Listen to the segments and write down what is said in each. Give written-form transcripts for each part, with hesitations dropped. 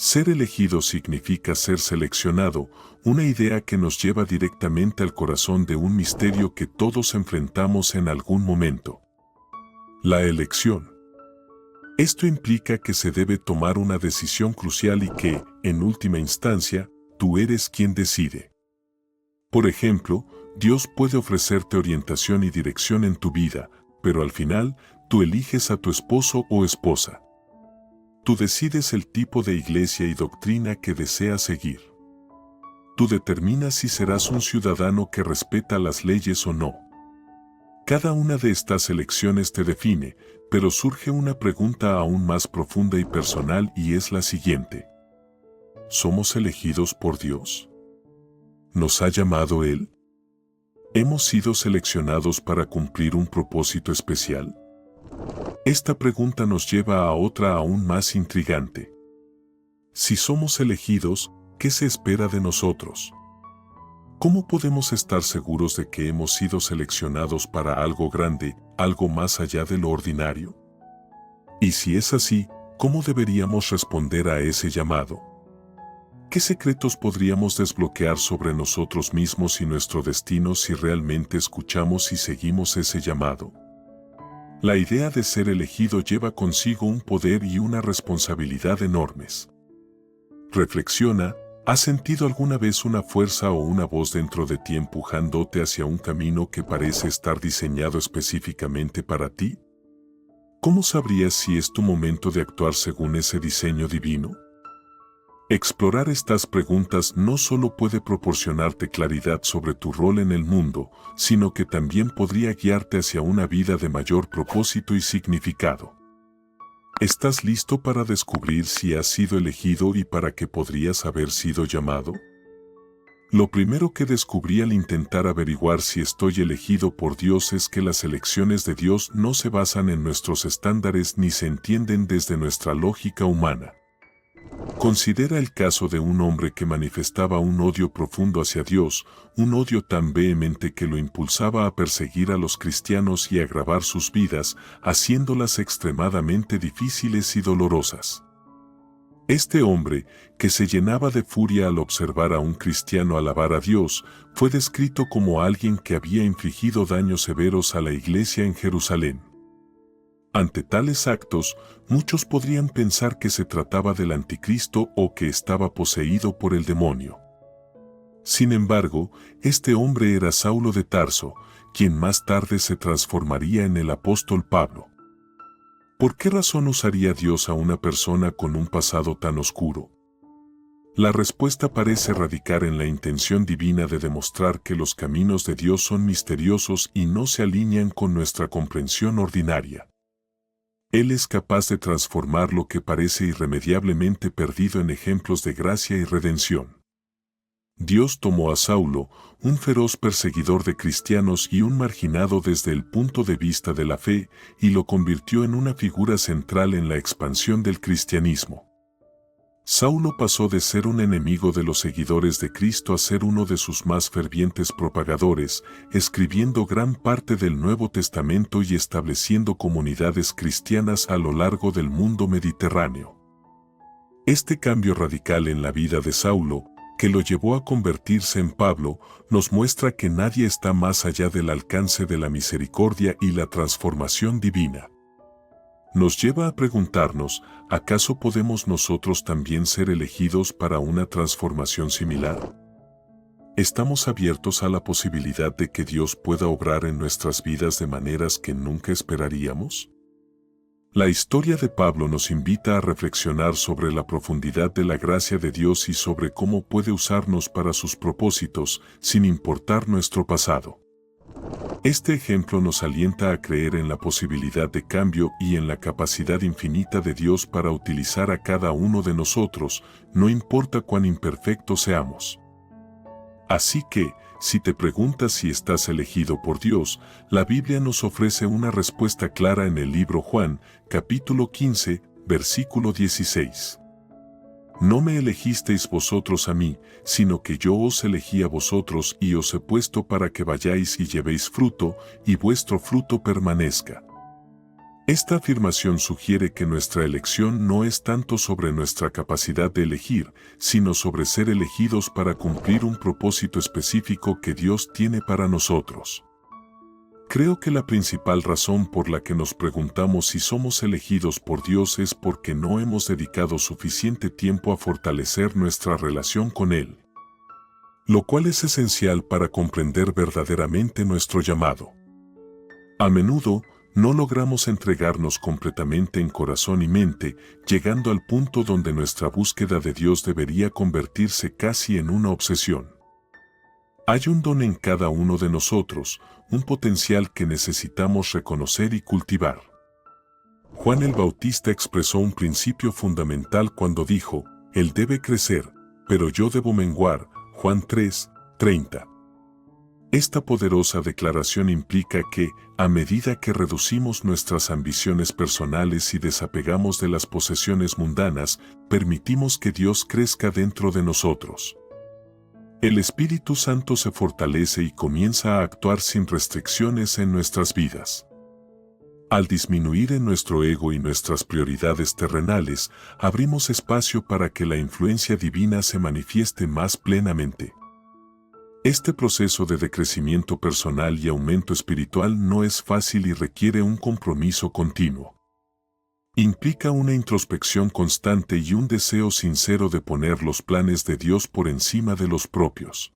Ser elegido significa ser seleccionado, una idea que nos lleva directamente al corazón de un misterio que todos enfrentamos en algún momento. La elección. Esto implica que se debe tomar una decisión crucial y que, en última instancia, tú eres quien decide. Por ejemplo, Dios puede ofrecerte orientación y dirección en tu vida, pero al final, tú eliges a tu esposo o esposa. Tú decides el tipo de iglesia y doctrina que deseas seguir. Tú determinas si serás un ciudadano que respeta las leyes o no. Cada una de estas elecciones te define, pero surge una pregunta aún más profunda y personal y es la siguiente. ¿Somos elegidos por Dios? ¿Nos ha llamado Él? ¿Hemos sido seleccionados para cumplir un propósito especial? Esta pregunta nos lleva a otra aún más intrigante. Si somos elegidos, ¿qué se espera de nosotros? ¿Cómo podemos estar seguros de que hemos sido seleccionados para algo grande, algo más allá de lo ordinario? Y si es así, ¿cómo deberíamos responder a ese llamado? ¿Qué secretos podríamos desbloquear sobre nosotros mismos y nuestro destino si realmente escuchamos y seguimos ese llamado? La idea de ser elegido lleva consigo un poder y una responsabilidad enormes. Reflexiona. ¿Has sentido alguna vez una fuerza o una voz dentro de ti empujándote hacia un camino que parece estar diseñado específicamente para ti? ¿Cómo sabrías si es tu momento de actuar según ese diseño divino? Explorar estas preguntas no solo puede proporcionarte claridad sobre tu rol en el mundo, sino que también podría guiarte hacia una vida de mayor propósito y significado. ¿Estás listo para descubrir si has sido elegido y para qué podrías haber sido llamado? Lo primero que descubrí al intentar averiguar si estoy elegido por Dios es que las elecciones de Dios no se basan en nuestros estándares ni se entienden desde nuestra lógica humana. Considera el caso de un hombre que manifestaba un odio profundo hacia Dios, un odio tan vehemente que lo impulsaba a perseguir a los cristianos y agravar sus vidas, haciéndolas extremadamente difíciles y dolorosas. Este hombre, que se llenaba de furia al observar a un cristiano alabar a Dios, fue descrito como alguien que había infligido daños severos a la iglesia en Jerusalén. Ante tales actos, muchos podrían pensar que se trataba del anticristo o que estaba poseído por el demonio. Sin embargo, este hombre era Saulo de Tarso, quien más tarde se transformaría en el apóstol Pablo. ¿Por qué razón usaría Dios a una persona con un pasado tan oscuro? La respuesta parece radicar en la intención divina de demostrar que los caminos de Dios son misteriosos y no se alinean con nuestra comprensión ordinaria. Él es capaz de transformar lo que parece irremediablemente perdido en ejemplos de gracia y redención. Dios tomó a Saulo, un feroz perseguidor de cristianos y un marginado desde el punto de vista de la fe, y lo convirtió en una figura central en la expansión del cristianismo. Saulo pasó de ser un enemigo de los seguidores de Cristo a ser uno de sus más fervientes propagadores, escribiendo gran parte del Nuevo Testamento y estableciendo comunidades cristianas a lo largo del mundo mediterráneo. Este cambio radical en la vida de Saulo, que lo llevó a convertirse en Pablo, nos muestra que nadie está más allá del alcance de la misericordia y la transformación divina. Nos lleva a preguntarnos, ¿acaso podemos nosotros también ser elegidos para una transformación similar? ¿Estamos abiertos a la posibilidad de que Dios pueda obrar en nuestras vidas de maneras que nunca esperaríamos? La historia de Pablo nos invita a reflexionar sobre la profundidad de la gracia de Dios y sobre cómo puede usarnos para sus propósitos, sin importar nuestro pasado. Este ejemplo nos alienta a creer en la posibilidad de cambio y en la capacidad infinita de Dios para utilizar a cada uno de nosotros, no importa cuán imperfectos seamos. Así que, si te preguntas si estás elegido por Dios, la Biblia nos ofrece una respuesta clara en el libro Juan, capítulo 15, versículo 16. No me elegisteis vosotros a mí, sino que yo os elegí a vosotros y os he puesto para que vayáis y llevéis fruto, y vuestro fruto permanezca. Esta afirmación sugiere que nuestra elección no es tanto sobre nuestra capacidad de elegir, sino sobre ser elegidos para cumplir un propósito específico que Dios tiene para nosotros. Creo que la principal razón por la que nos preguntamos si somos elegidos por Dios es porque no hemos dedicado suficiente tiempo a fortalecer nuestra relación con Él, lo cual es esencial para comprender verdaderamente nuestro llamado. A menudo, no logramos entregarnos completamente en corazón y mente, llegando al punto donde nuestra búsqueda de Dios debería convertirse casi en una obsesión. Hay un don en cada uno de nosotros, un potencial que necesitamos reconocer y cultivar. Juan el Bautista expresó un principio fundamental cuando dijo: Él debe crecer, pero yo debo menguar. Juan 3:30. Esta poderosa declaración implica que, a medida que reducimos nuestras ambiciones personales y desapegamos de las posesiones mundanas, permitimos que Dios crezca dentro de nosotros. El Espíritu Santo se fortalece y comienza a actuar sin restricciones en nuestras vidas. Al disminuir en nuestro ego y nuestras prioridades terrenales, abrimos espacio para que la influencia divina se manifieste más plenamente. Este proceso de decrecimiento personal y aumento espiritual no es fácil y requiere un compromiso continuo. Implica una introspección constante y un deseo sincero de poner los planes de Dios por encima de los propios.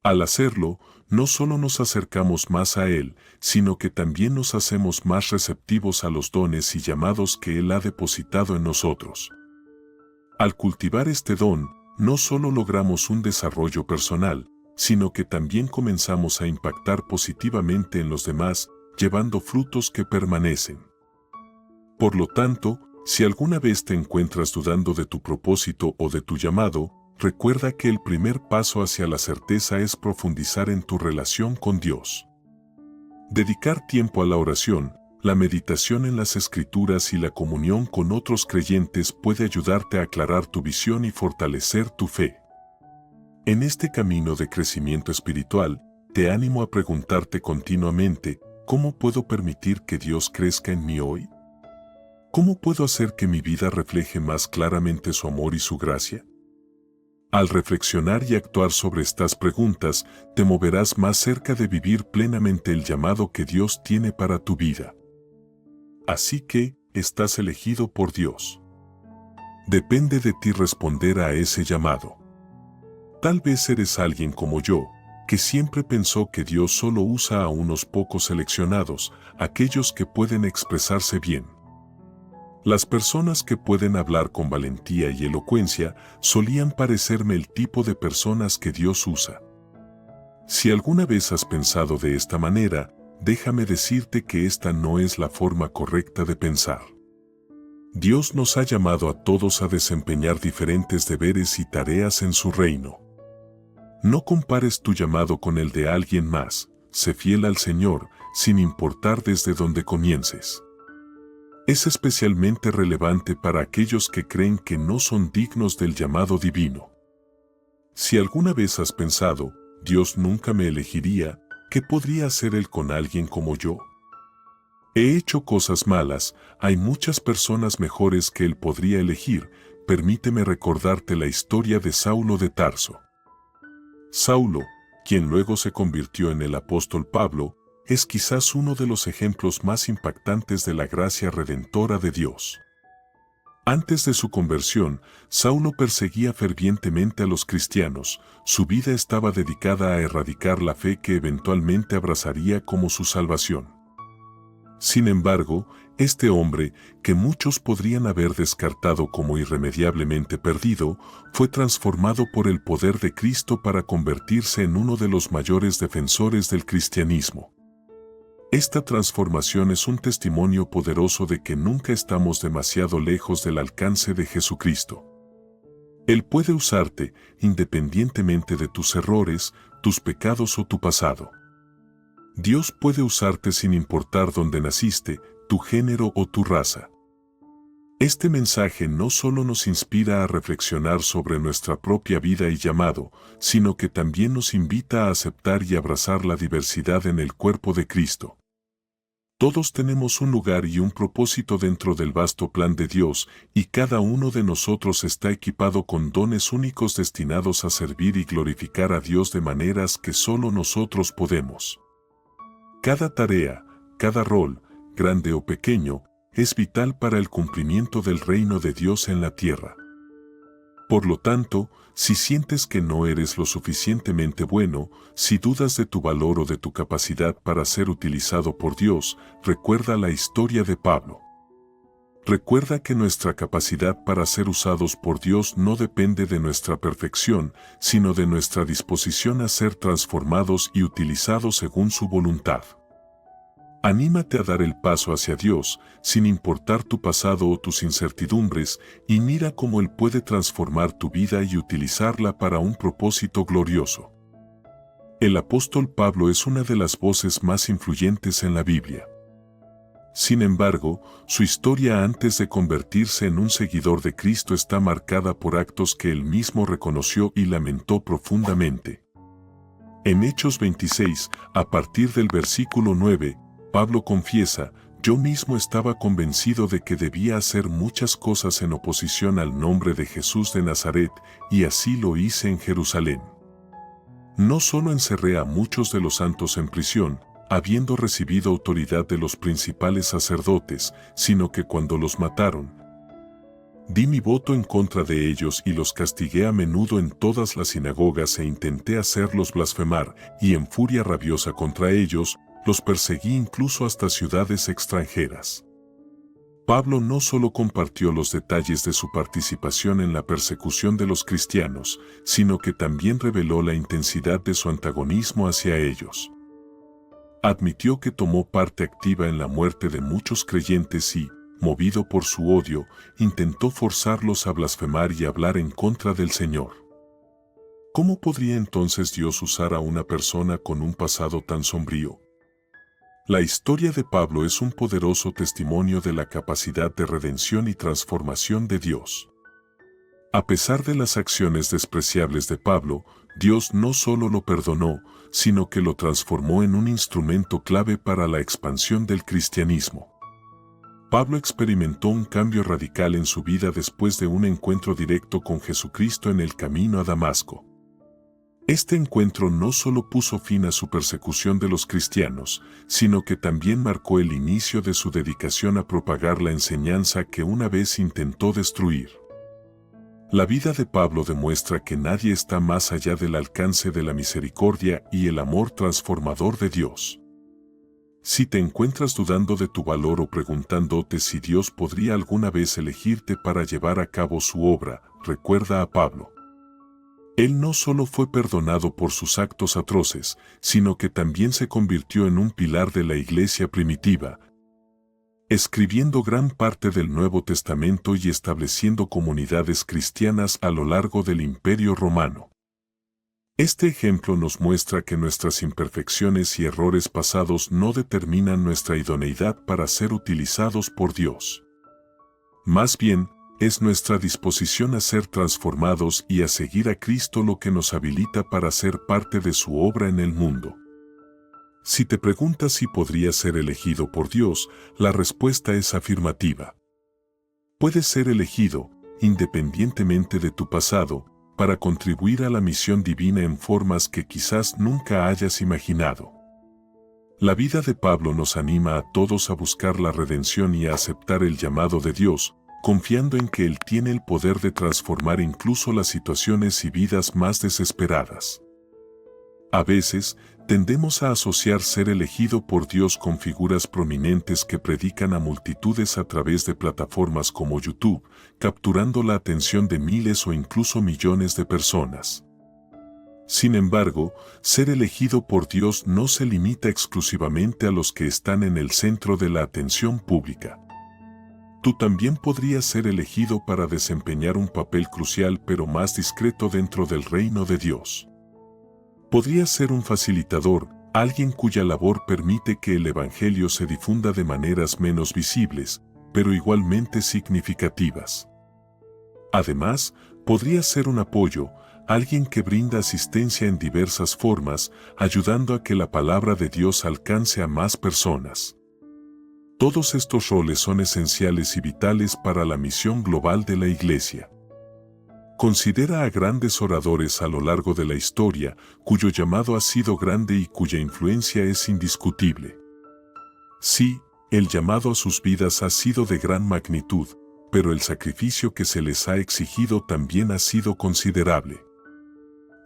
Al hacerlo, no solo nos acercamos más a Él, sino que también nos hacemos más receptivos a los dones y llamados que Él ha depositado en nosotros. Al cultivar este don, no solo logramos un desarrollo personal, sino que también comenzamos a impactar positivamente en los demás, llevando frutos que permanecen. Por lo tanto, si alguna vez te encuentras dudando de tu propósito o de tu llamado, recuerda que el primer paso hacia la certeza es profundizar en tu relación con Dios. Dedicar tiempo a la oración, la meditación en las Escrituras y la comunión con otros creyentes puede ayudarte a aclarar tu visión y fortalecer tu fe. En este camino de crecimiento espiritual, te animo a preguntarte continuamente: ¿cómo puedo permitir que Dios crezca en mí hoy? ¿Cómo puedo hacer que mi vida refleje más claramente su amor y su gracia? Al reflexionar y actuar sobre estas preguntas, te moverás más cerca de vivir plenamente el llamado que Dios tiene para tu vida. Así que, estás elegido por Dios. Depende de ti responder a ese llamado. Tal vez eres alguien como yo, que siempre pensó que Dios solo usa a unos pocos seleccionados, aquellos que pueden expresarse bien. Las personas que pueden hablar con valentía y elocuencia solían parecerme el tipo de personas que Dios usa. Si alguna vez has pensado de esta manera, déjame decirte que esta no es la forma correcta de pensar. Dios nos ha llamado a todos a desempeñar diferentes deberes y tareas en su reino. No compares tu llamado con el de alguien más, sé fiel al Señor, sin importar desde dónde comiences. Es especialmente relevante para aquellos que creen que no son dignos del llamado divino. Si alguna vez has pensado: Dios nunca me elegiría, ¿qué podría hacer Él con alguien como yo? He hecho cosas malas, hay muchas personas mejores que Él podría elegir. Permíteme recordarte la historia de Saulo de Tarso. Saulo, quien luego se convirtió en el apóstol Pablo, es quizás uno de los ejemplos más impactantes de la gracia redentora de Dios. Antes de su conversión, Saulo perseguía fervientemente a los cristianos. Su vida estaba dedicada a erradicar la fe que eventualmente abrazaría como su salvación. Sin embargo, este hombre, que muchos podrían haber descartado como irremediablemente perdido, fue transformado por el poder de Cristo para convertirse en uno de los mayores defensores del cristianismo. Esta transformación es un testimonio poderoso de que nunca estamos demasiado lejos del alcance de Jesucristo. Él puede usarte, independientemente de tus errores, tus pecados o tu pasado. Dios puede usarte sin importar dónde naciste, tu género o tu raza. Este mensaje no solo nos inspira a reflexionar sobre nuestra propia vida y llamado, sino que también nos invita a aceptar y abrazar la diversidad en el cuerpo de Cristo. Todos tenemos un lugar y un propósito dentro del vasto plan de Dios, y cada uno de nosotros está equipado con dones únicos destinados a servir y glorificar a Dios de maneras que solo nosotros podemos. Cada tarea, cada rol, grande o pequeño, es vital para el cumplimiento del reino de Dios en la tierra. Por lo tanto, si sientes que no eres lo suficientemente bueno, si dudas de tu valor o de tu capacidad para ser utilizado por Dios, recuerda la historia de Pablo. Recuerda que nuestra capacidad para ser usados por Dios no depende de nuestra perfección, sino de nuestra disposición a ser transformados y utilizados según su voluntad. Anímate a dar el paso hacia Dios, sin importar tu pasado o tus incertidumbres, y mira cómo Él puede transformar tu vida y utilizarla para un propósito glorioso. El apóstol Pablo es una de las voces más influyentes en la Biblia. Sin embargo, su historia antes de convertirse en un seguidor de Cristo está marcada por actos que él mismo reconoció y lamentó profundamente. En Hechos 26, a partir del versículo 9, Pablo confiesa: yo mismo estaba convencido de que debía hacer muchas cosas en oposición al nombre de Jesús de Nazaret, y así lo hice en Jerusalén. No solo encerré a muchos de los santos en prisión, habiendo recibido autoridad de los principales sacerdotes, sino que cuando los mataron, di mi voto en contra de ellos y los castigué a menudo en todas las sinagogas e intenté hacerlos blasfemar, y en furia rabiosa contra ellos, los perseguí incluso hasta ciudades extranjeras. Pablo no solo compartió los detalles de su participación en la persecución de los cristianos, sino que también reveló la intensidad de su antagonismo hacia ellos. Admitió que tomó parte activa en la muerte de muchos creyentes y, movido por su odio, intentó forzarlos a blasfemar y hablar en contra del Señor. ¿Cómo podría entonces Dios usar a una persona con un pasado tan sombrío? La historia de Pablo es un poderoso testimonio de la capacidad de redención y transformación de Dios. A pesar de las acciones despreciables de Pablo, Dios no solo lo perdonó, sino que lo transformó en un instrumento clave para la expansión del cristianismo. Pablo experimentó un cambio radical en su vida después de un encuentro directo con Jesucristo en el camino a Damasco. Este encuentro no solo puso fin a su persecución de los cristianos, sino que también marcó el inicio de su dedicación a propagar la enseñanza que una vez intentó destruir. La vida de Pablo demuestra que nadie está más allá del alcance de la misericordia y el amor transformador de Dios. Si te encuentras dudando de tu valor o preguntándote si Dios podría alguna vez elegirte para llevar a cabo su obra, recuerda a Pablo. Él no solo fue perdonado por sus actos atroces, sino que también se convirtió en un pilar de la iglesia primitiva, escribiendo gran parte del Nuevo Testamento y estableciendo comunidades cristianas a lo largo del Imperio Romano. Este ejemplo nos muestra que nuestras imperfecciones y errores pasados no determinan nuestra idoneidad para ser utilizados por Dios. Más bien, es nuestra disposición a ser transformados y a seguir a Cristo lo que nos habilita para ser parte de su obra en el mundo. Si te preguntas si podrías ser elegido por Dios, la respuesta es afirmativa. Puedes ser elegido, independientemente de tu pasado, para contribuir a la misión divina en formas que quizás nunca hayas imaginado. La vida de Pablo nos anima a todos a buscar la redención y a aceptar el llamado de Dios, confiando en que Él tiene el poder de transformar incluso las situaciones y vidas más desesperadas. A veces, tendemos a asociar ser elegido por Dios con figuras prominentes que predican a multitudes a través de plataformas como YouTube, capturando la atención de miles o incluso millones de personas. Sin embargo, ser elegido por Dios no se limita exclusivamente a los que están en el centro de la atención pública. Tú también podrías ser elegido para desempeñar un papel crucial pero más discreto dentro del reino de Dios. Podrías ser un facilitador, alguien cuya labor permite que el Evangelio se difunda de maneras menos visibles, pero igualmente significativas. Además, podrías ser un apoyo, alguien que brinda asistencia en diversas formas, ayudando a que la palabra de Dios alcance a más personas. Todos estos roles son esenciales y vitales para la misión global de la Iglesia. Considera a grandes oradores a lo largo de la historia, cuyo llamado ha sido grande y cuya influencia es indiscutible. Sí, el llamado a sus vidas ha sido de gran magnitud, pero el sacrificio que se les ha exigido también ha sido considerable.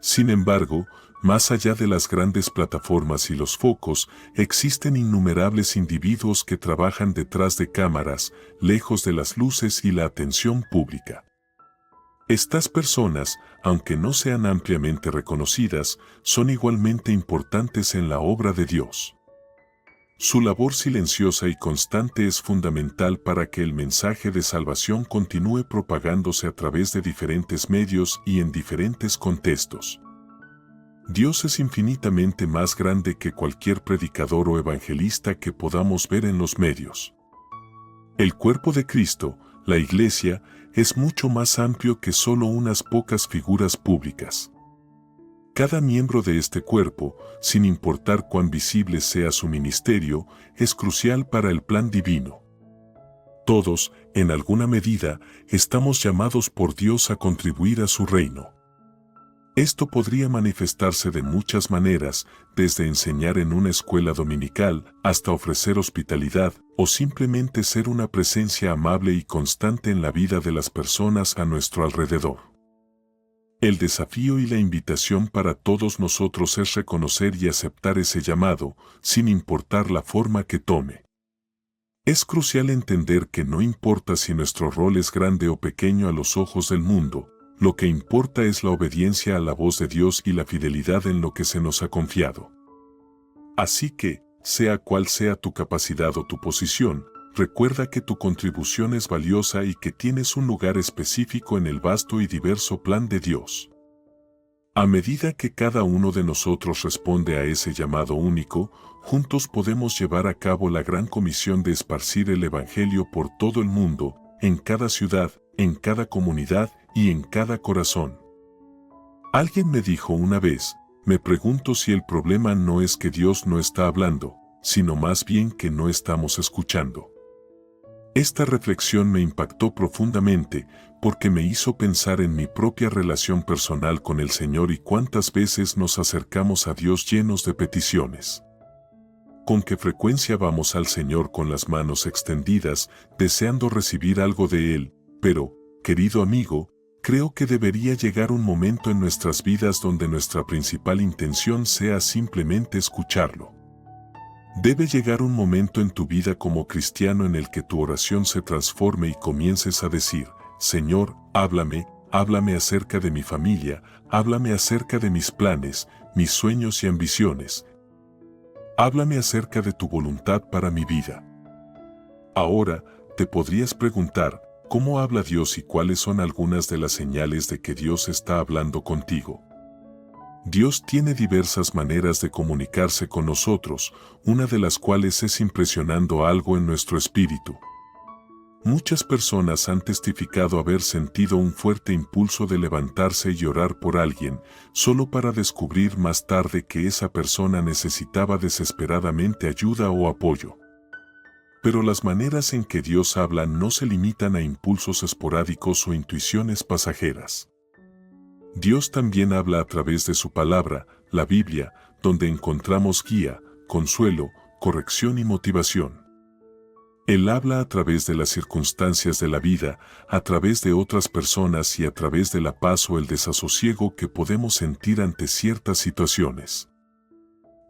Sin embargo, más allá de las grandes plataformas y los focos, existen innumerables individuos que trabajan detrás de cámaras, lejos de las luces y la atención pública. Estas personas, aunque no sean ampliamente reconocidas, son igualmente importantes en la obra de Dios. Su labor silenciosa y constante es fundamental para que el mensaje de salvación continúe propagándose a través de diferentes medios y en diferentes contextos. Dios es infinitamente más grande que cualquier predicador o evangelista que podamos ver en los medios. El cuerpo de Cristo, la Iglesia, es mucho más amplio que solo unas pocas figuras públicas. Cada miembro de este cuerpo, sin importar cuán visible sea su ministerio, es crucial para el plan divino. Todos, en alguna medida, estamos llamados por Dios a contribuir a su reino. Esto podría manifestarse de muchas maneras, desde enseñar en una escuela dominical hasta ofrecer hospitalidad o simplemente ser una presencia amable y constante en la vida de las personas a nuestro alrededor. El desafío y la invitación para todos nosotros es reconocer y aceptar ese llamado, sin importar la forma que tome. Es crucial entender que no importa si nuestro rol es grande o pequeño a los ojos del mundo, lo que importa es la obediencia a la voz de Dios y la fidelidad en lo que se nos ha confiado. Así que, sea cual sea tu capacidad o tu posición, recuerda que tu contribución es valiosa y que tienes un lugar específico en el vasto y diverso plan de Dios. A medida que cada uno de nosotros responde a ese llamado único, juntos podemos llevar a cabo la gran comisión de esparcir el Evangelio por todo el mundo, en cada ciudad, en cada comunidad y en cada corazón. Alguien me dijo una vez, me pregunto si el problema no es que Dios no está hablando, sino más bien que no estamos escuchando. Esta reflexión me impactó profundamente porque me hizo pensar en mi propia relación personal con el Señor y cuántas veces nos acercamos a Dios llenos de peticiones. ¿Con qué frecuencia vamos al Señor con las manos extendidas, deseando recibir algo de Él? Pero, querido amigo, creo que debería llegar un momento en nuestras vidas donde nuestra principal intención sea simplemente escucharlo. Debe llegar un momento en tu vida como cristiano en el que tu oración se transforme y comiences a decir, Señor, háblame, háblame acerca de mi familia, háblame acerca de mis planes, mis sueños y ambiciones. Háblame acerca de tu voluntad para mi vida. Ahora, te podrías preguntar, ¿cómo habla Dios y cuáles son algunas de las señales de que Dios está hablando contigo? Dios tiene diversas maneras de comunicarse con nosotros, una de las cuales es impresionando algo en nuestro espíritu. Muchas personas han testificado haber sentido un fuerte impulso de levantarse y orar por alguien, solo para descubrir más tarde que esa persona necesitaba desesperadamente ayuda o apoyo. Pero las maneras en que Dios habla no se limitan a impulsos esporádicos o intuiciones pasajeras. Dios también habla a través de su palabra, la Biblia, donde encontramos guía, consuelo, corrección y motivación. Él habla a través de las circunstancias de la vida, a través de otras personas y a través de la paz o el desasosiego que podemos sentir ante ciertas situaciones.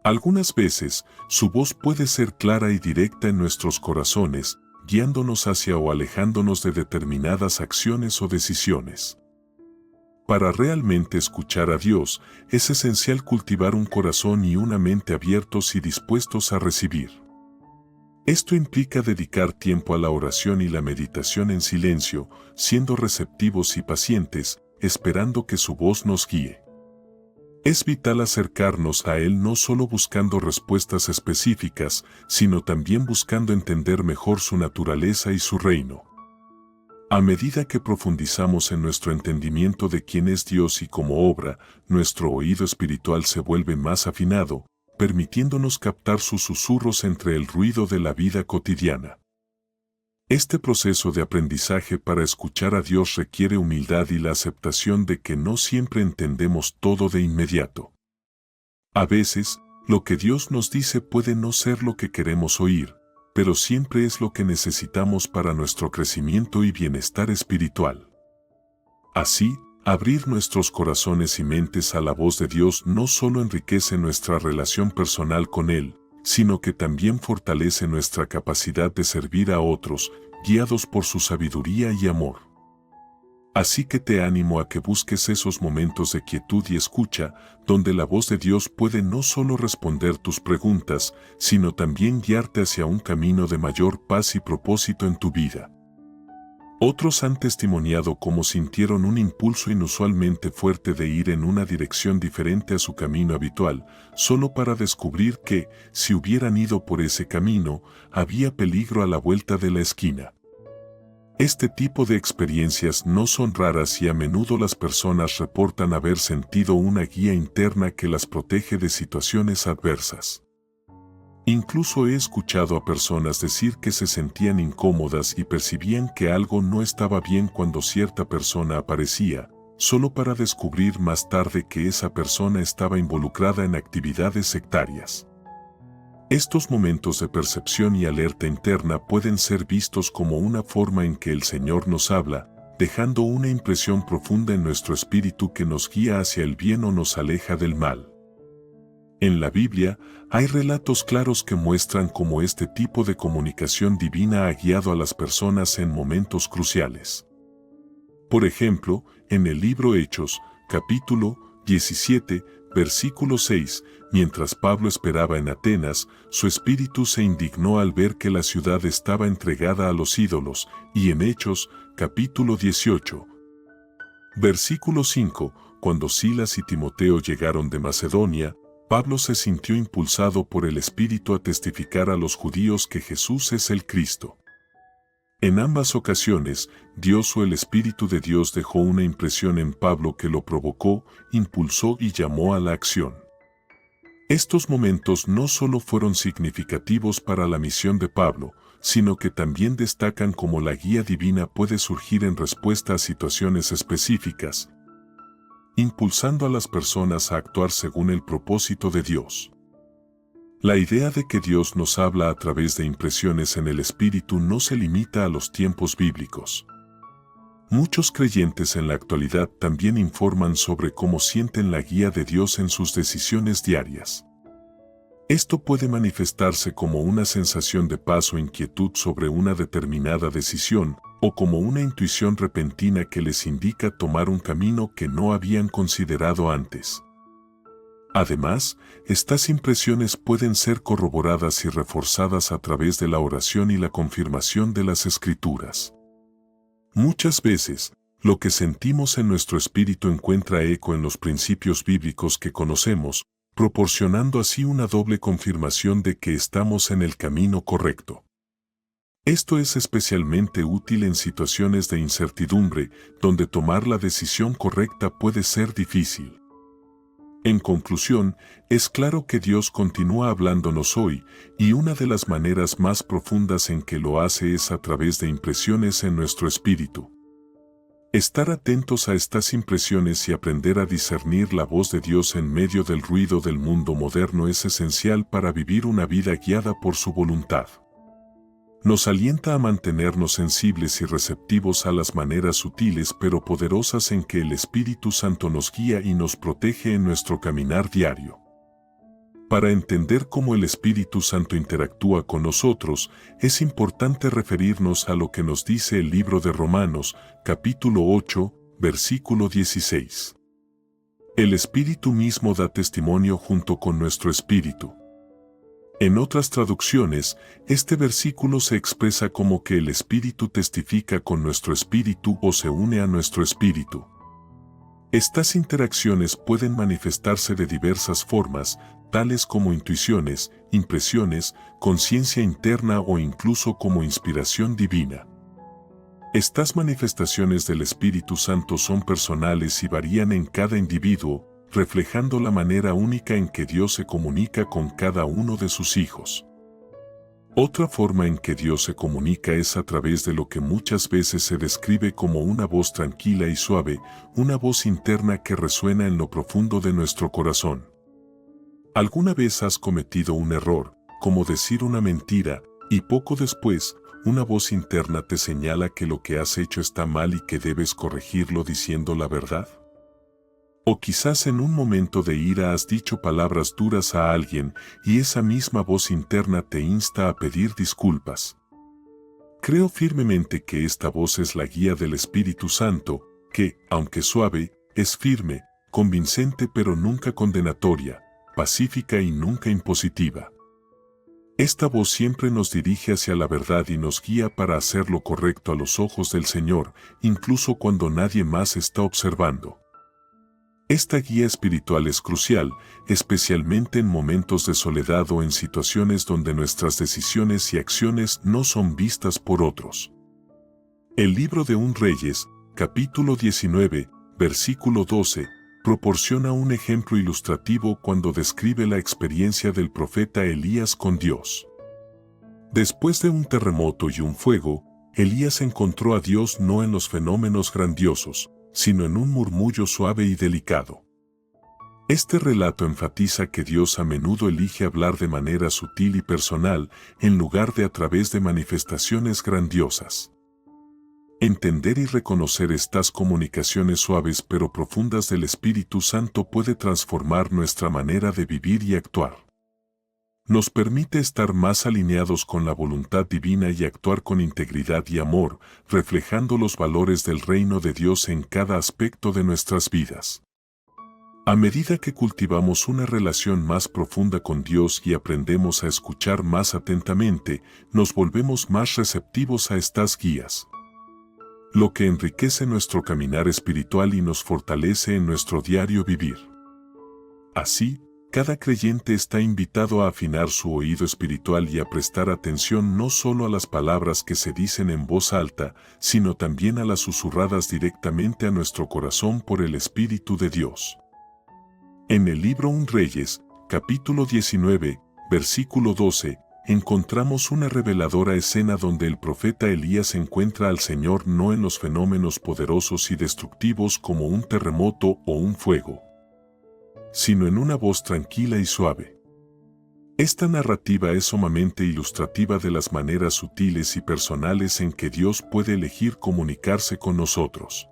Algunas veces, su voz puede ser clara y directa en nuestros corazones, guiándonos hacia o alejándonos de determinadas acciones o decisiones. Para realmente escuchar a Dios, es esencial cultivar un corazón y una mente abiertos y dispuestos a recibir. Esto implica dedicar tiempo a la oración y la meditación en silencio, siendo receptivos y pacientes, esperando que su voz nos guíe. Es vital acercarnos a Él no solo buscando respuestas específicas, sino también buscando entender mejor su naturaleza y su reino. A medida que profundizamos en nuestro entendimiento de quién es Dios y cómo obra, nuestro oído espiritual se vuelve más afinado, permitiéndonos captar sus susurros entre el ruido de la vida cotidiana. Este proceso de aprendizaje para escuchar a Dios requiere humildad y la aceptación de que no siempre entendemos todo de inmediato. A veces, lo que Dios nos dice puede no ser lo que queremos oír, pero siempre es lo que necesitamos para nuestro crecimiento y bienestar espiritual. Así, abrir nuestros corazones y mentes a la voz de Dios no solo enriquece nuestra relación personal con Él, sino que también fortalece nuestra capacidad de servir a otros, guiados por su sabiduría y amor. Así que te animo a que busques esos momentos de quietud y escucha, donde la voz de Dios puede no solo responder tus preguntas, sino también guiarte hacia un camino de mayor paz y propósito en tu vida. Otros han testimoniado cómo sintieron un impulso inusualmente fuerte de ir en una dirección diferente a su camino habitual, solo para descubrir que, si hubieran ido por ese camino, había peligro a la vuelta de la esquina. Este tipo de experiencias no son raras y a menudo las personas reportan haber sentido una guía interna que las protege de situaciones adversas. Incluso he escuchado a personas decir que se sentían incómodas y percibían que algo no estaba bien cuando cierta persona aparecía, solo para descubrir más tarde que esa persona estaba involucrada en actividades sectarias. Estos momentos de percepción y alerta interna pueden ser vistos como una forma en que el Señor nos habla, dejando una impresión profunda en nuestro espíritu que nos guía hacia el bien o nos aleja del mal. En la Biblia, hay relatos claros que muestran cómo este tipo de comunicación divina ha guiado a las personas en momentos cruciales. Por ejemplo, en el libro Hechos, capítulo 17, versículo 6, mientras Pablo esperaba en Atenas, su espíritu se indignó al ver que la ciudad estaba entregada a los ídolos, y en Hechos, capítulo 18, versículo 5, cuando Silas y Timoteo llegaron de Macedonia, Pablo se sintió impulsado por el Espíritu a testificar a los judíos que Jesús es el Cristo. En ambas ocasiones, Dios o el Espíritu de Dios dejó una impresión en Pablo que lo provocó, impulsó y llamó a la acción. Estos momentos no solo fueron significativos para la misión de Pablo, sino que también destacan cómo la guía divina puede surgir en respuesta a situaciones específicas, impulsando a las personas a actuar según el propósito de Dios. La idea de que Dios nos habla a través de impresiones en el Espíritu no se limita a los tiempos bíblicos. Muchos creyentes en la actualidad también informan sobre cómo sienten la guía de Dios en sus decisiones diarias. Esto puede manifestarse como una sensación de paz o inquietud sobre una determinada decisión, o como una intuición repentina que les indica tomar un camino que no habían considerado antes. Además, estas impresiones pueden ser corroboradas y reforzadas a través de la oración y la confirmación de las Escrituras. Muchas veces, lo que sentimos en nuestro espíritu encuentra eco en los principios bíblicos que conocemos, proporcionando así una doble confirmación de que estamos en el camino correcto. Esto es especialmente útil en situaciones de incertidumbre, donde tomar la decisión correcta puede ser difícil. En conclusión, es claro que Dios continúa hablándonos hoy, y una de las maneras más profundas en que lo hace es a través de impresiones en nuestro espíritu. Estar atentos a estas impresiones y aprender a discernir la voz de Dios en medio del ruido del mundo moderno es esencial para vivir una vida guiada por su voluntad. Nos alienta a mantenernos sensibles y receptivos a las maneras sutiles pero poderosas en que el Espíritu Santo nos guía y nos protege en nuestro caminar diario. Para entender cómo el Espíritu Santo interactúa con nosotros, es importante referirnos a lo que nos dice el libro de Romanos, capítulo 8, versículo 16. El Espíritu mismo da testimonio junto con nuestro espíritu. En otras traducciones, este versículo se expresa como que el Espíritu testifica con nuestro espíritu o se une a nuestro espíritu. Estas interacciones pueden manifestarse de diversas formas, tales como intuiciones, impresiones, conciencia interna o incluso como inspiración divina. Estas manifestaciones del Espíritu Santo son personales y varían en cada individuo, reflejando la manera única en que Dios se comunica con cada uno de sus hijos. Otra forma en que Dios se comunica es a través de lo que muchas veces se describe como una voz tranquila y suave, una voz interna que resuena en lo profundo de nuestro corazón. ¿Alguna vez has cometido un error, como decir una mentira, y poco después, una voz interna te señala que lo que has hecho está mal y que debes corregirlo diciendo la verdad? O quizás en un momento de ira has dicho palabras duras a alguien y esa misma voz interna te insta a pedir disculpas. Creo firmemente que esta voz es la guía del Espíritu Santo, que, aunque suave, es firme, convincente pero nunca condenatoria, pacífica y nunca impositiva. Esta voz siempre nos dirige hacia la verdad y nos guía para hacer lo correcto a los ojos del Señor, incluso cuando nadie más está observando. Esta guía espiritual es crucial, especialmente en momentos de soledad o en situaciones donde nuestras decisiones y acciones no son vistas por otros. El libro de un Reyes, capítulo 19, versículo 12, proporciona un ejemplo ilustrativo cuando describe la experiencia del profeta Elías con Dios. Después de un terremoto y un fuego, Elías encontró a Dios no en los fenómenos grandiosos, sino en un murmullo suave y delicado. Este relato enfatiza que Dios a menudo elige hablar de manera sutil y personal, en lugar de a través de manifestaciones grandiosas. Entender y reconocer estas comunicaciones suaves pero profundas del Espíritu Santo puede transformar nuestra manera de vivir y actuar. Nos permite estar más alineados con la voluntad divina y actuar con integridad y amor, reflejando los valores del reino de Dios en cada aspecto de nuestras vidas. A medida que cultivamos una relación más profunda con Dios y aprendemos a escuchar más atentamente, nos volvemos más receptivos a estas guías, lo que enriquece nuestro caminar espiritual y nos fortalece en nuestro diario vivir. Así, cada creyente está invitado a afinar su oído espiritual y a prestar atención no solo a las palabras que se dicen en voz alta, sino también a las susurradas directamente a nuestro corazón por el Espíritu de Dios. En el libro Un Reyes, capítulo 19, versículo 12, encontramos una reveladora escena donde el profeta Elías encuentra al Señor no en los fenómenos poderosos y destructivos como un terremoto o un fuego, sino en una voz tranquila y suave. Esta narrativa es sumamente ilustrativa de las maneras sutiles y personales en que Dios puede elegir comunicarse con nosotros.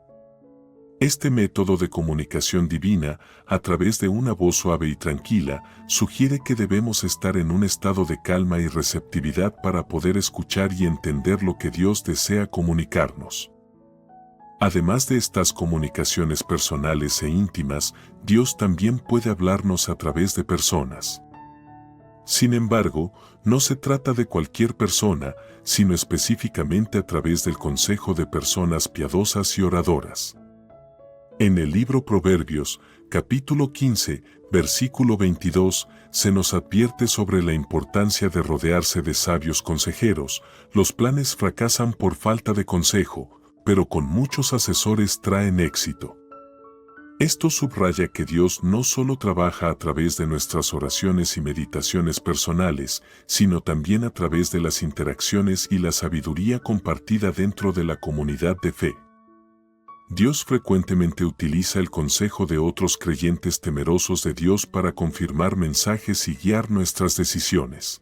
Este método de comunicación divina, a través de una voz suave y tranquila, sugiere que debemos estar en un estado de calma y receptividad para poder escuchar y entender lo que Dios desea comunicarnos. Además de estas comunicaciones personales e íntimas, Dios también puede hablarnos a través de personas. Sin embargo, no se trata de cualquier persona, sino específicamente a través del consejo de personas piadosas y oradoras. En el libro Proverbios, capítulo 15, versículo 22, se nos advierte sobre la importancia de rodearse de sabios consejeros. Los planes fracasan por falta de consejo, pero con muchos asesores traen éxito. Esto subraya que Dios no solo trabaja a través de nuestras oraciones y meditaciones personales, sino también a través de las interacciones y la sabiduría compartida dentro de la comunidad de fe. Dios frecuentemente utiliza el consejo de otros creyentes temerosos de Dios para confirmar mensajes y guiar nuestras decisiones.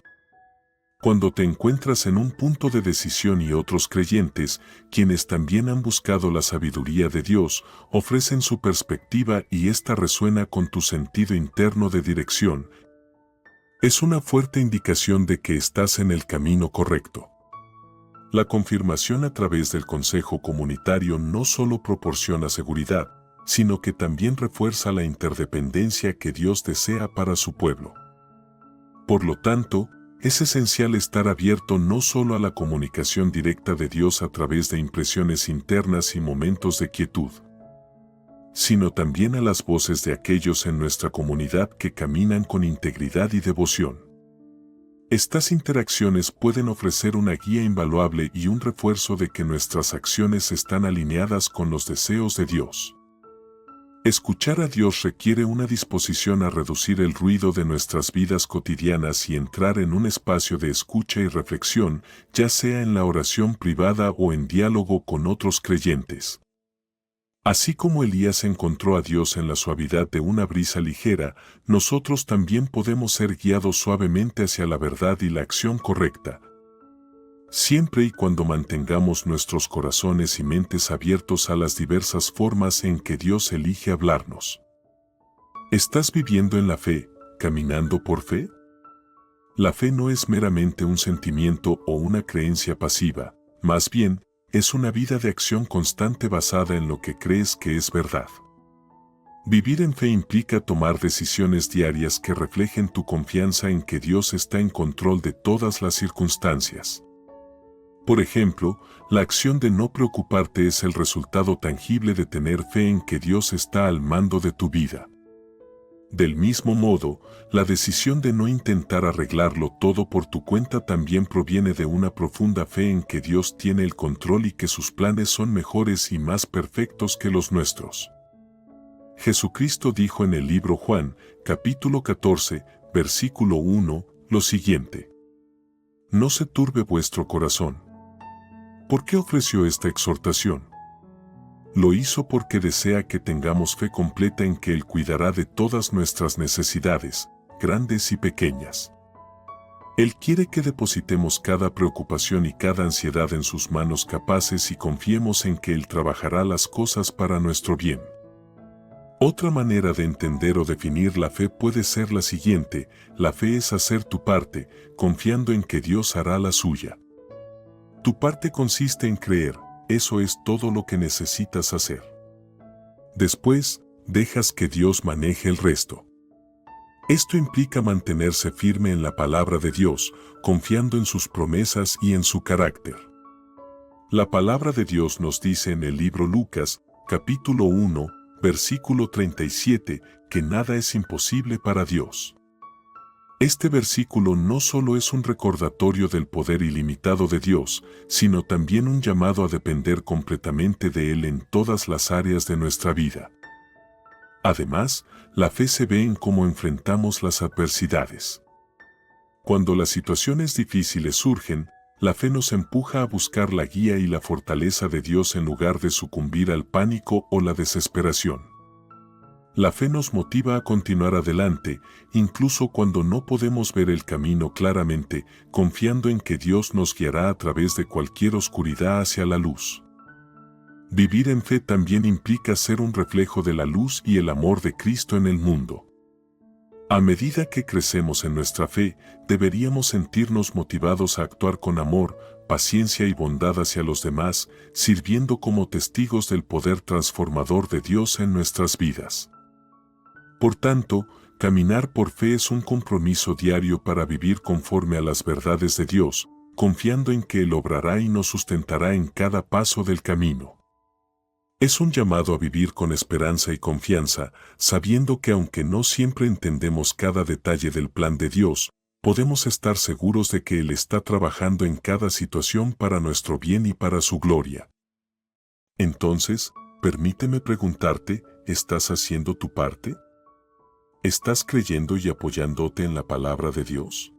Cuando te encuentras en un punto de decisión y otros creyentes, quienes también han buscado la sabiduría de Dios, ofrecen su perspectiva y esta resuena con tu sentido interno de dirección, es una fuerte indicación de que estás en el camino correcto. La confirmación a través del consejo comunitario no solo proporciona seguridad, sino que también refuerza la interdependencia que Dios desea para su pueblo. Por lo tanto, es esencial estar abierto no solo a la comunicación directa de Dios a través de impresiones internas y momentos de quietud, sino también a las voces de aquellos en nuestra comunidad que caminan con integridad y devoción. Estas interacciones pueden ofrecer una guía invaluable y un refuerzo de que nuestras acciones están alineadas con los deseos de Dios. Escuchar a Dios requiere una disposición a reducir el ruido de nuestras vidas cotidianas y entrar en un espacio de escucha y reflexión, ya sea en la oración privada o en diálogo con otros creyentes. Así como Elías encontró a Dios en la suavidad de una brisa ligera, nosotros también podemos ser guiados suavemente hacia la verdad y la acción correcta. Siempre y cuando mantengamos nuestros corazones y mentes abiertos a las diversas formas en que Dios elige hablarnos. ¿Estás viviendo en la fe, caminando por fe? La fe no es meramente un sentimiento o una creencia pasiva, más bien, es una vida de acción constante basada en lo que crees que es verdad. Vivir en fe implica tomar decisiones diarias que reflejen tu confianza en que Dios está en control de todas las circunstancias. Por ejemplo, la acción de no preocuparte es el resultado tangible de tener fe en que Dios está al mando de tu vida. Del mismo modo, la decisión de no intentar arreglarlo todo por tu cuenta también proviene de una profunda fe en que Dios tiene el control y que sus planes son mejores y más perfectos que los nuestros. Jesucristo dijo en el libro Juan, capítulo 14, versículo 1, lo siguiente: No se turbe vuestro corazón. ¿Por qué ofreció esta exhortación? Lo hizo porque desea que tengamos fe completa en que Él cuidará de todas nuestras necesidades, grandes y pequeñas. Él quiere que depositemos cada preocupación y cada ansiedad en sus manos capaces y confiemos en que Él trabajará las cosas para nuestro bien. Otra manera de entender o definir la fe puede ser la siguiente: la fe es hacer tu parte, confiando en que Dios hará la suya. Tu parte consiste en creer. Eso es todo lo que necesitas hacer. Después, dejas que Dios maneje el resto. Esto implica mantenerse firme en la palabra de Dios, confiando en sus promesas y en su carácter. La palabra de Dios nos dice en el libro Lucas, capítulo 1, versículo 37, que nada es imposible para Dios. Este versículo no solo es un recordatorio del poder ilimitado de Dios, sino también un llamado a depender completamente de Él en todas las áreas de nuestra vida. Además, la fe se ve en cómo enfrentamos las adversidades. Cuando las situaciones difíciles surgen, la fe nos empuja a buscar la guía y la fortaleza de Dios en lugar de sucumbir al pánico o la desesperación. La fe nos motiva a continuar adelante, incluso cuando no podemos ver el camino claramente, confiando en que Dios nos guiará a través de cualquier oscuridad hacia la luz. Vivir en fe también implica ser un reflejo de la luz y el amor de Cristo en el mundo. A medida que crecemos en nuestra fe, deberíamos sentirnos motivados a actuar con amor, paciencia y bondad hacia los demás, sirviendo como testigos del poder transformador de Dios en nuestras vidas. Por tanto, caminar por fe es un compromiso diario para vivir conforme a las verdades de Dios, confiando en que Él obrará y nos sustentará en cada paso del camino. Es un llamado a vivir con esperanza y confianza, sabiendo que aunque no siempre entendemos cada detalle del plan de Dios, podemos estar seguros de que Él está trabajando en cada situación para nuestro bien y para su gloria. Entonces, permíteme preguntarte, ¿estás haciendo tu parte? ¿Estás creyendo y apoyándote en la palabra de Dios?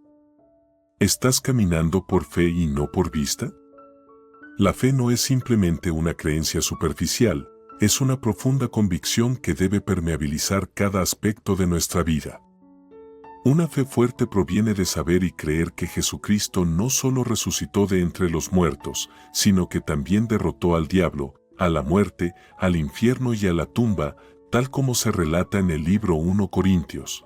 ¿Estás caminando por fe y no por vista? La fe no es simplemente una creencia superficial, es una profunda convicción que debe permeabilizar cada aspecto de nuestra vida. Una fe fuerte proviene de saber y creer que Jesucristo no solo resucitó de entre los muertos, sino que también derrotó al diablo, a la muerte, al infierno y a la tumba, tal como se relata en el libro 1 Corintios.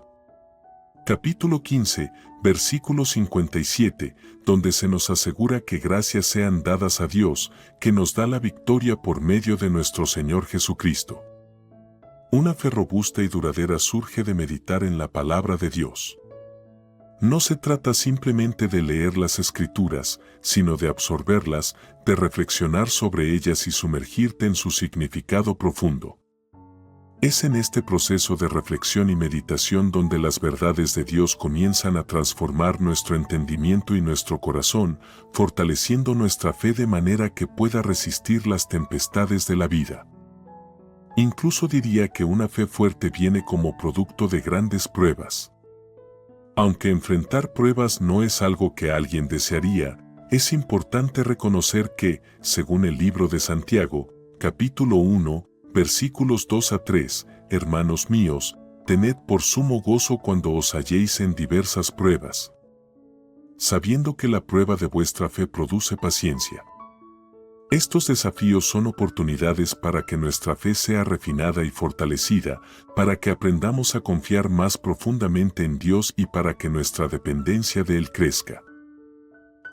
Capítulo 15, versículo 57, donde se nos asegura que gracias sean dadas a Dios, que nos da la victoria por medio de nuestro Señor Jesucristo. Una fe robusta y duradera surge de meditar en la palabra de Dios. No se trata simplemente de leer las Escrituras, sino de absorberlas, de reflexionar sobre ellas y sumergirte en su significado profundo. Es en este proceso de reflexión y meditación donde las verdades de Dios comienzan a transformar nuestro entendimiento y nuestro corazón, fortaleciendo nuestra fe de manera que pueda resistir las tempestades de la vida. Incluso diría que una fe fuerte viene como producto de grandes pruebas. Aunque enfrentar pruebas no es algo que alguien desearía, es importante reconocer que, según el libro de Santiago, capítulo 1, versículos 2 a 3, hermanos míos, tened por sumo gozo cuando os halléis en diversas pruebas, sabiendo que la prueba de vuestra fe produce paciencia. Estos desafíos son oportunidades para que nuestra fe sea refinada y fortalecida, para que aprendamos a confiar más profundamente en Dios y para que nuestra dependencia de Él crezca.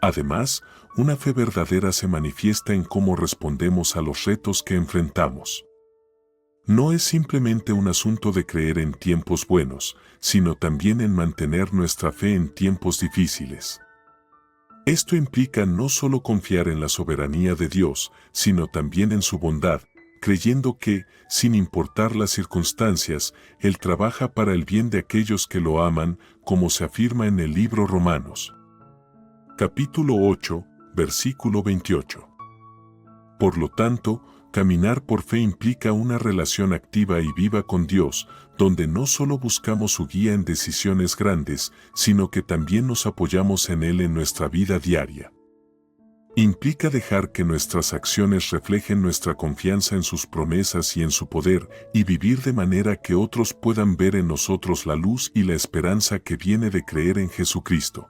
Además, una fe verdadera se manifiesta en cómo respondemos a los retos que enfrentamos. No es simplemente un asunto de creer en tiempos buenos, sino también en mantener nuestra fe en tiempos difíciles. Esto implica no solo confiar en la soberanía de Dios, sino también en su bondad, creyendo que, sin importar las circunstancias, Él trabaja para el bien de aquellos que lo aman, como se afirma en el libro Romanos. Capítulo 8, versículo 28. Por lo tanto, caminar por fe implica una relación activa y viva con Dios, donde no solo buscamos su guía en decisiones grandes, sino que también nos apoyamos en Él en nuestra vida diaria. Implica dejar que nuestras acciones reflejen nuestra confianza en sus promesas y en su poder, y vivir de manera que otros puedan ver en nosotros la luz y la esperanza que viene de creer en Jesucristo.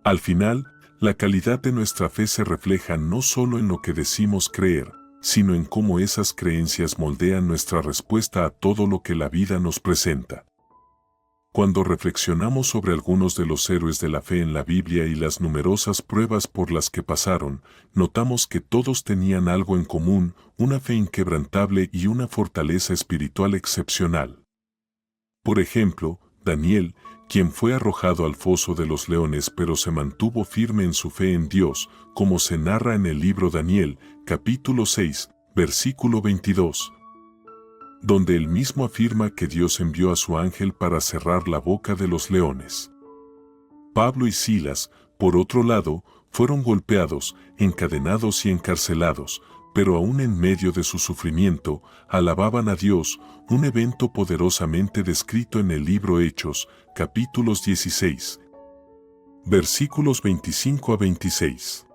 Al final, la calidad de nuestra fe se refleja no solo en lo que decimos creer, sino en cómo esas creencias moldean nuestra respuesta a todo lo que la vida nos presenta. Cuando reflexionamos sobre algunos de los héroes de la fe en la Biblia y las numerosas pruebas por las que pasaron, notamos que todos tenían algo en común, una fe inquebrantable y una fortaleza espiritual excepcional. Por ejemplo, Daniel, quien fue arrojado al foso de los leones pero se mantuvo firme en su fe en Dios, como se narra en el libro Daniel, capítulo 6, versículo 22, donde él mismo afirma que Dios envió a su ángel para cerrar la boca de los leones. Pablo y Silas, por otro lado, fueron golpeados, encadenados y encarcelados, pero aún en medio de su sufrimiento, alababan a Dios, un evento poderosamente descrito en el libro Hechos, capítulos 16, versículos 25 a 26.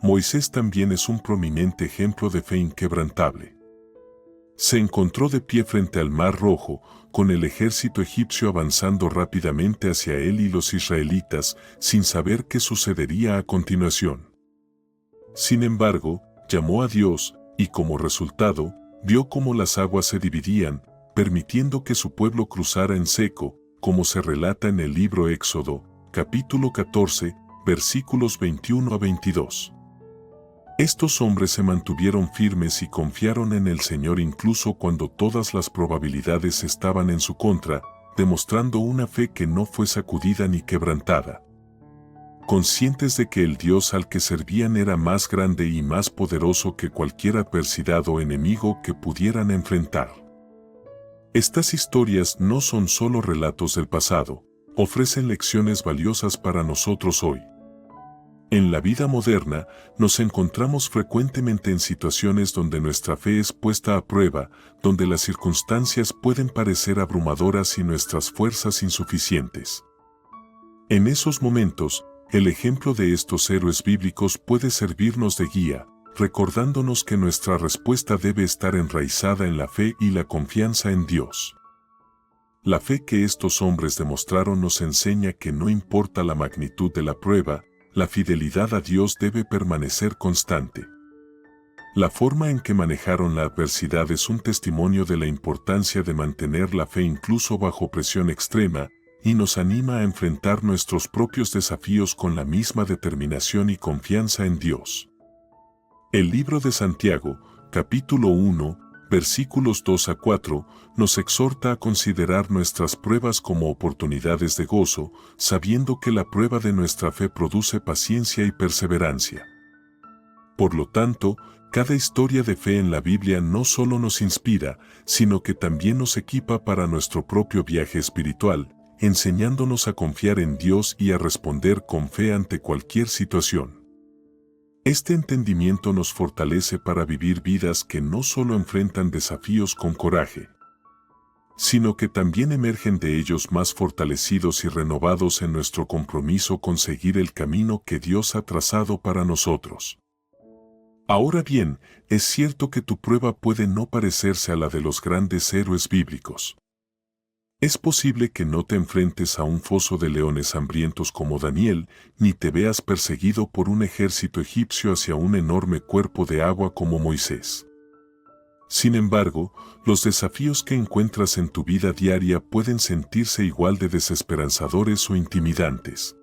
Moisés también es un prominente ejemplo de fe inquebrantable. Se encontró de pie frente al Mar Rojo, con el ejército egipcio avanzando rápidamente hacia él y los israelitas, sin saber qué sucedería a continuación. Sin embargo, llamó a Dios, y como resultado, vio cómo las aguas se dividían, permitiendo que su pueblo cruzara en seco, como se relata en el libro Éxodo, capítulo 14, versículos 21 a 22. Estos hombres se mantuvieron firmes y confiaron en el Señor incluso cuando todas las probabilidades estaban en su contra, demostrando una fe que no fue sacudida ni quebrantada. Conscientes de que el Dios al que servían era más grande y más poderoso que cualquier adversidad o enemigo que pudieran enfrentar. Estas historias no son solo relatos del pasado, ofrecen lecciones valiosas para nosotros hoy. En la vida moderna, nos encontramos frecuentemente en situaciones donde nuestra fe es puesta a prueba, donde las circunstancias pueden parecer abrumadoras y nuestras fuerzas insuficientes. En esos momentos, el ejemplo de estos héroes bíblicos puede servirnos de guía, recordándonos que nuestra respuesta debe estar enraizada en la fe y la confianza en Dios. La fe que estos hombres demostraron nos enseña que no importa la magnitud de la prueba, la fidelidad a Dios debe permanecer constante. La forma en que manejaron la adversidad es un testimonio de la importancia de mantener la fe incluso bajo presión extrema, y nos anima a enfrentar nuestros propios desafíos con la misma determinación y confianza en Dios. El libro de Santiago, capítulo 1, versículos 2 a 4, nos exhorta a considerar nuestras pruebas como oportunidades de gozo, sabiendo que la prueba de nuestra fe produce paciencia y perseverancia. Por lo tanto, cada historia de fe en la Biblia no solo nos inspira, sino que también nos equipa para nuestro propio viaje espiritual, enseñándonos a confiar en Dios y a responder con fe ante cualquier situación. Este entendimiento nos fortalece para vivir vidas que no solo enfrentan desafíos con coraje, sino que también emergen de ellos más fortalecidos y renovados en nuestro compromiso con seguir el camino que Dios ha trazado para nosotros. Ahora bien, es cierto que tu prueba puede no parecerse a la de los grandes héroes bíblicos. Es posible que no te enfrentes a un foso de leones hambrientos como Daniel, ni te veas perseguido por un ejército egipcio hacia un enorme cuerpo de agua como Moisés. Sin embargo, los desafíos que encuentras en tu vida diaria pueden sentirse igual de desesperanzadores o intimidantes.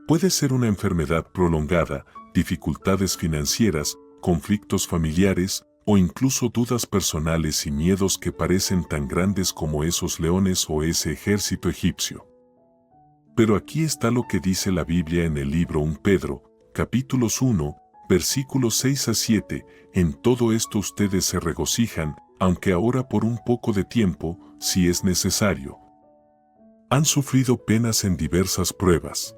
Puede ser una enfermedad prolongada, dificultades financieras, conflictos familiares, o incluso dudas personales y miedos que parecen tan grandes como esos leones o ese ejército egipcio. Pero aquí está lo que dice la Biblia en el libro 1 Pedro, capítulos 1, versículos 6 a 7, en todo esto ustedes se regocijan, aunque ahora por un poco de tiempo, si es necesario. Han sufrido penas en diversas pruebas.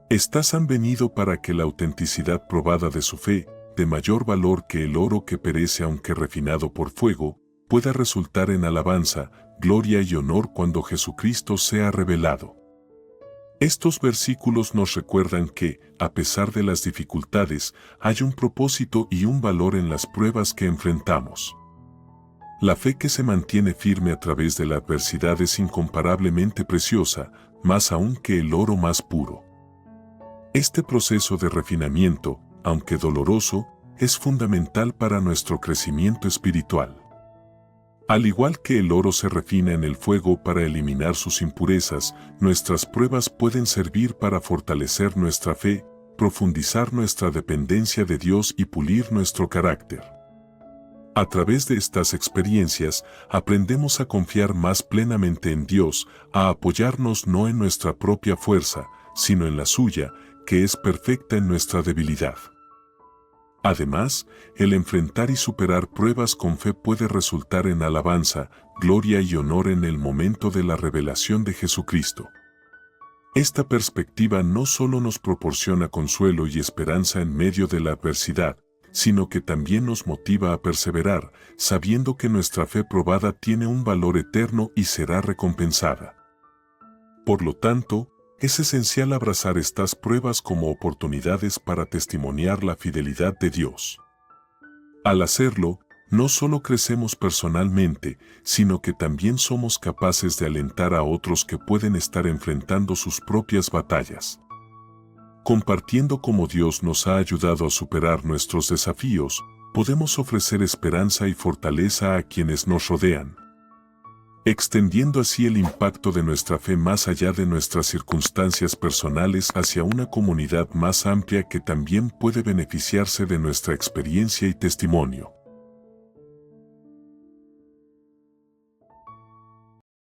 Estas han venido para que la autenticidad probada de su fe, de mayor valor que el oro que perece aunque refinado por fuego, pueda resultar en alabanza, gloria y honor cuando Jesucristo sea revelado. Estos versículos nos recuerdan que, a pesar de las dificultades, hay un propósito y un valor en las pruebas que enfrentamos. La fe que se mantiene firme a través de la adversidad es incomparablemente preciosa, más aún que el oro más puro. Este proceso de refinamiento, aunque doloroso, es fundamental para nuestro crecimiento espiritual. Al igual que el oro se refina en el fuego para eliminar sus impurezas, nuestras pruebas pueden servir para fortalecer nuestra fe, profundizar nuestra dependencia de Dios y pulir nuestro carácter. A través de estas experiencias, aprendemos a confiar más plenamente en Dios, a apoyarnos no en nuestra propia fuerza, sino en la suya, que es perfecta en nuestra debilidad. Además, el enfrentar y superar pruebas con fe puede resultar en alabanza, gloria y honor en el momento de la revelación de Jesucristo. Esta perspectiva no solo nos proporciona consuelo y esperanza en medio de la adversidad, sino que también nos motiva a perseverar, sabiendo que nuestra fe probada tiene un valor eterno y será recompensada. Por lo tanto, es esencial abrazar estas pruebas como oportunidades para testimoniar la fidelidad de Dios. Al hacerlo, no solo crecemos personalmente, sino que también somos capaces de alentar a otros que pueden estar enfrentando sus propias batallas. Compartiendo cómo Dios nos ha ayudado a superar nuestros desafíos, podemos ofrecer esperanza y fortaleza a quienes nos rodean, extendiendo así el impacto de nuestra fe más allá de nuestras circunstancias personales hacia una comunidad más amplia que también puede beneficiarse de nuestra experiencia y testimonio.